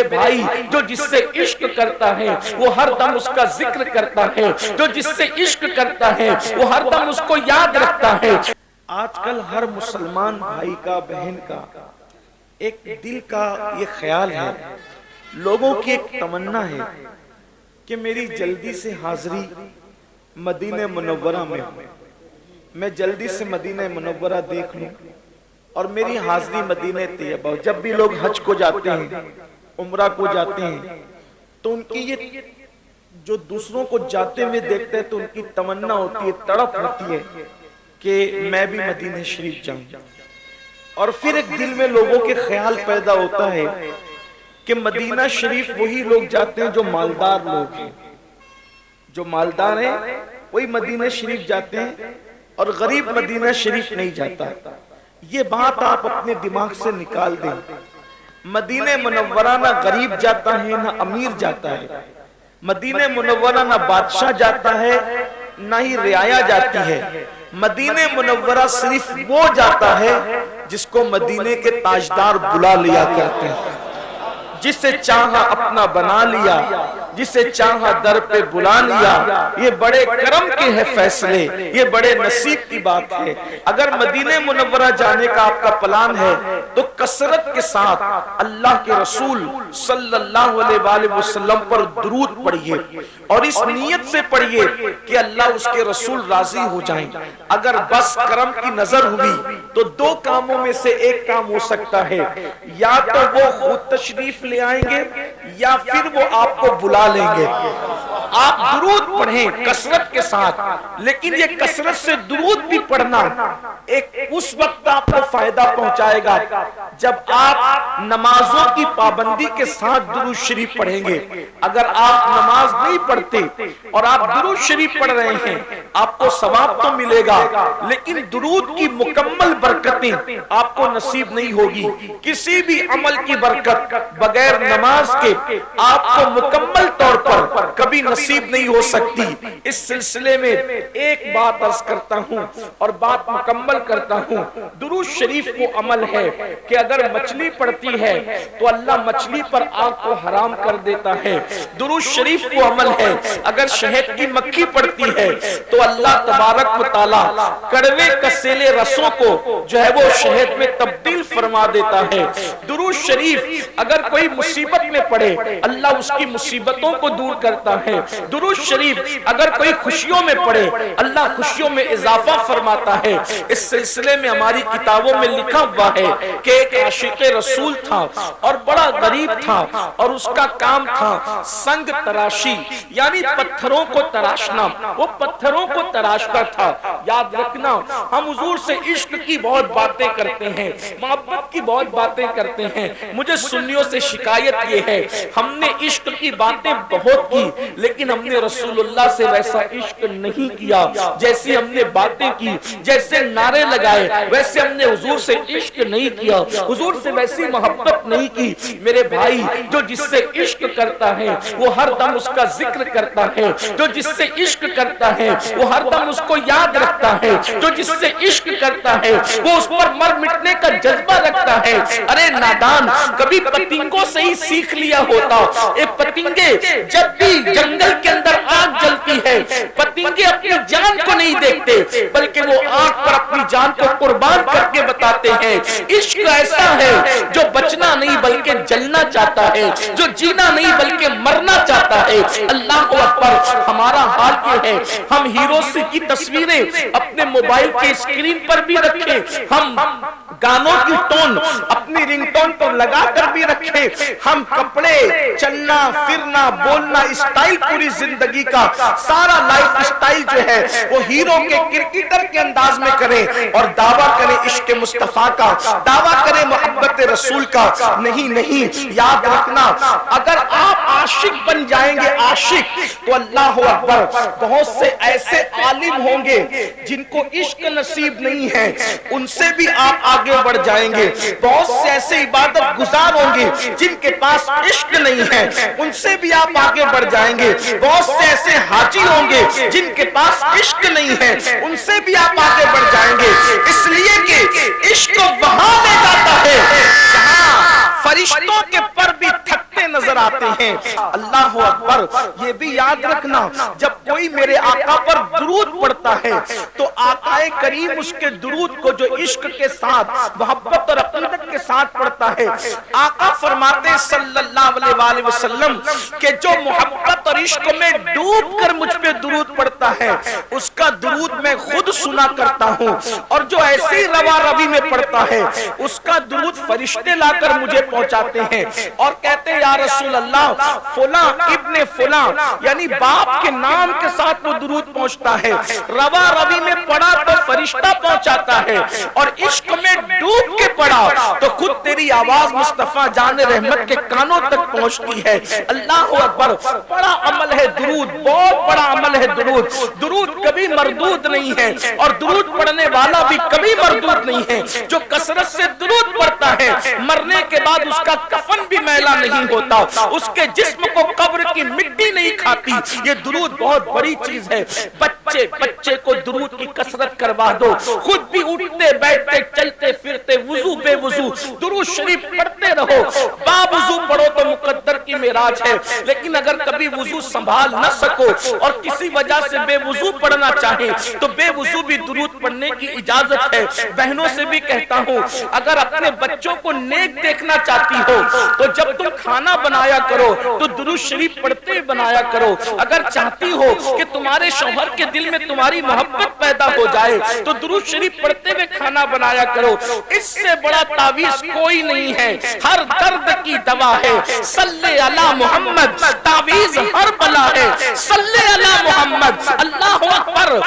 بھائی جو جس سے عشق کرتا ہے وہ ہر دم اس کا ذکر کرتا ہے، جو جس سے عشق کرتا ہے وہ ہر دم اس کو یاد رکھتا ہے۔ آج کل ہر مسلمان بھائی کا، بہن کا ایک دل کا یہ خیال ہے، لوگوں کی ایک تمنا ہے کہ میری جلدی سے حاضری مدینہ منورہ میں ہو، میں جلدی سے مدینہ منورہ دیکھ لوں اور میری حاضری مدینہ طیبہ ہو۔ جب بھی لوگ حج کو جاتے ہیں، عمرہ کو جاتے ہیں، تو ان کی یہ جو دوسروں کو جاتے ہوئے دیکھتے ہیں تو ان کی تمنا ہوتی ہے، تڑپ ہوتی ہے کہ میں بھی مدینہ شریف جاؤں۔ اور پھر ایک دل میں لوگوں کے خیال پیدا ہوتا ہے کہ مدینہ شریف وہی لوگ جاتے ہیں جو مالدار لوگ ہیں، جو مالدار ہیں وہی مدینہ شریف جاتے ہیں اور غریب مدینہ شریف نہیں جاتا۔ یہ بات آپ اپنے دماغ سے نکال دیں۔ مدینہ منورہ نہ غریب جاتا ہے نہ امیر جاتا ہے، مدینہ منورہ نہ بادشاہ جاتا ہے نہ ہی رعایا جاتی ہے، مدینہ منورہ صرف وہ جاتا ہے جس کو مدینے کے تاجدار بلا لیا کرتے ہیں، جسے چاہا اپنا بنا لیا، جسے چاہا در پہ بلا لیا۔ یہ بڑے کرم کے ہیں فیصلے، یہ بڑے نصیب کی بات ہے۔ اگر مدینہ منورہ جانے کا آپ کا پلان ہے تو کثرت کے ساتھ اللہ کے رسول صلی اللہ علیہ وآلہ وسلم پر درود پڑھیے اور اس نیت سے پڑھیے کہ اللہ اس کے رسول راضی ہو جائیں۔ اگر بس کرم کی نظر ہوئی تو دو کاموں میں سے ایک کام ہو سکتا ہے، یا تو وہ خود تشریف لے آئیں گے یا پھر وہ آپ کو بلا لیں گے۔ آپ درود پڑھیں کثرت کے ساتھ، لیکن یہ کثرت سے درود بھی پڑھنا ایک اس وقت آپ کو فائدہ پہنچائے گا جب آپ نمازوں کی پابندی کے ساتھ درود شریف پڑھیں گے۔ اگر آپ نماز نہیں پڑھتے اور آپ درود شریف پڑھ رہے ہیں، آپ کو ثواب تو ملے گا لیکن درود کی مکمل برکتیں آپ کو نصیب نہیں ہوگی۔ کسی بھی عمل کی برکت بغیر نماز کے آپ کو مکمل طور پر کبھی نصیب نہیں ہو سکتی۔ اس سلسلے میں ایک بات عرض کرتا ہوں اور بات مکمل کرتا ہوں۔ درود شریف وہ عمل ہے کہ اگر مچھلی پڑتی ہے تو اللہ مچھلی پر آگ کو حرام کر دیتا ہے۔ درود شریف وہ عمل ہے اگر شہد کی مکھی پڑتی ہے تو اللہ تبارک و تعالی کڑوے کسیلے رسوں کو جو ہے وہ شہد میں تبدیل فرما دیتا ہے۔ درود شریف اگر کوئی مصیبت میں پڑے اللہ اس کی مصیبتوں کو دور کرتا ہے۔ درود شریف اگر کوئی خوشیوں میں پڑے اللہ خوشیوں میں اضافہ فرماتا ہے۔ اس سلسلے میں ہماری کتابوں میں لکھا ہوا ہے کہ ایک عاشق رسول تھا اور بڑا غریب تھا اور اس کا کام تھا سنگ تراشی، یعنی پتھروں کو تراشنا۔ وہ پتھروں کو تراشتا تھا۔ یاد رکھنا ہم حضور سے عشق کی بہت باتیں کرتے ہیں، محبت کی بہت باتیں کرتے ہیں۔ مجھے سنیوں سے شکایت یہ ہے ہم نے عشق کی باتیں بہت کی لیکن ہم نے رسول اللہ سے ویسا عشق نہیں کیا۔ جیسی ہم نے باتیں کی، جیسے نعرے لگائے، ویسے ہم نے حضور سے عشق نہیں کیا، حضور سے ویسی محبت نہیں کی۔ میرے بھائی جو جس سے عشق کرتا ہے وہ ہر دم اس کا ذکر کرتا ہے، جو جس سے عشق کرتا ہے وہ ہر دم اس کو یاد رکھتا ہے، جو جس سے عشق کرتا ہے وہ اس پر مر مٹنے کا جذبہ رکھتا ہے۔ ارے نادان کبھی پتنگوں سے ہی سیکھ لیا ہوتا۔ ایک پتنگے جب بھی جنگل کے اندر آگ جلتی ہے پتنگے اپنی جان کو نہیں دیکھتے بلکہ وہ آگ پر اپنی جان کو قربان کر کے بتاتے ہیں۔ عشق ایسا ہے جو بچنا نہیں بلکہ جلنا چاہتا ہے، جو جینا نہیں بلکہ مرنا چاہتا ہے۔ اللہ اکبر ہمارا حال یہ ہے ہم ہیروز کی تصویریں اپنے موبائل کے اسکرین پر بھی رکھیں، ہم گانوں کی ٹون اپنی رنگ ٹون پر لگا کر بھی رکھیں، ہم کپڑے چلنا پھرنا بولنا اسٹائل پوری زندگی کا سارا لائف اسٹائل جو ہے وہ ہیرو کے کرکٹر کے انداز میں کریں اور دعویٰ کریں عشق مصطفیٰ کا، دعویٰ کریں محبت رسول کا۔ نہیں نہیں، یاد رکھنا اگر آپ عاشق بن جائیں گے عاشق تو اللہ اکبر بہت سے ایسے عالم ہوں گے جن کو عشق نصیب نہیں ہے ان سے بھی آپ آگے بڑھ جائیں گے۔ بہت سے ایسے عبادت گزار ہوں گے جن کے پاس عشق نہیں ہے ان سے بھی آپ آگے بڑھ جائیں گے۔ بہت سے ایسے حاجی ہوں گے جن کے پاس عشق نہیں ہے ان سے بھی آپ آگے بڑھ جائیں گے، اس لیے کہ عشق وہاں لے جاتا ہے جہاں فرشتوں کے پر بھی تھکتے نظر آتے ہیں۔ اللہ اکبر، یہ بھی یاد رکھنا جب کوئی میرے آقا پر درود پڑھتا ہے تو آقا کریم اس کے درود کو جو عشق کے ساتھ محبت اور عقیدت کے ساتھ پڑھتا ہے، آقا فرماتے ہیں صلی اللہ علیہ وآلہ وسلم کہ جو محبت اور عشق میں ڈوب کر مجھ پہ درود پڑھتا ہے اس کا درود میں خود سنا کرتا ہوں، اور جو ایسی روا روی میں پڑھتا ہے اس کا درود فرشتے لا کر مجھے پہنچاتے ہیں اور کہتے ہیں یا رسول اللہ فلاں ابن فلاں، یعنی باپ کے نام کے ساتھ وہ درود پہنچتا ہے، روا روی میں پڑھا تو فرشتہ پہنچاتا ہے، اور عشق میں ڈوب کے پڑھا تو خود تیری آواز مصطفیٰ جان رحمت کے کانوں تک پہنچتی ہے۔ اللہ اکبر، بڑا عمل ہے درود، بہت بڑا عمل ہے درود۔ درود کبھی مردود نہیں ہے، اور درود پڑھنے والا بھی کبھی مردود نہیں ہے۔ جو کثرت سے درود پڑھتا ہے مرنے کے بعد اس کا کفن بھی میلا نہیں ہوتا، اس کے جسم کو قبر کی مٹی نہیں کھاتی۔ یہ درود بہت بڑی چیز ہے۔ بچے کو درود کی کثرت کروا دو، خود بھی اٹھتے بیٹھتے چلتے پھرتے وضو بے وضو درود شریف پڑھتے رہو۔ با وضو پڑھو تو مقدر کی معراج ہے، لیکن اگر کبھی وضو سنبھال نہ سکو اور کسی وجہ سے بے وضو پڑھنا چاہے تو بے وضو بھی درود پڑھنے کی اجازت ہے۔ بہنوں سے بھی کہتا ہوں اگر اپنے بچوں کو نیک دیکھنا چاہتی ہو تو جب تم کھانا بنایا کرو تو درود شریف پڑھتے بنایا کرو۔ اگر چاہتی ہو کہ تمہارے شوہر کے دل میں تمہاری محبت پیدا ہو جائے تو درود شریف پڑھتے ہوئے کھانا بنایا کرو۔ اس سے بڑا تعویذ کوئی نہیں ہے، ہر درد کی دوا ہے۔ صلی علی محمد، تعویذ ہر بلا ہے۔ صلی علی محمد، اللہ اکبر۔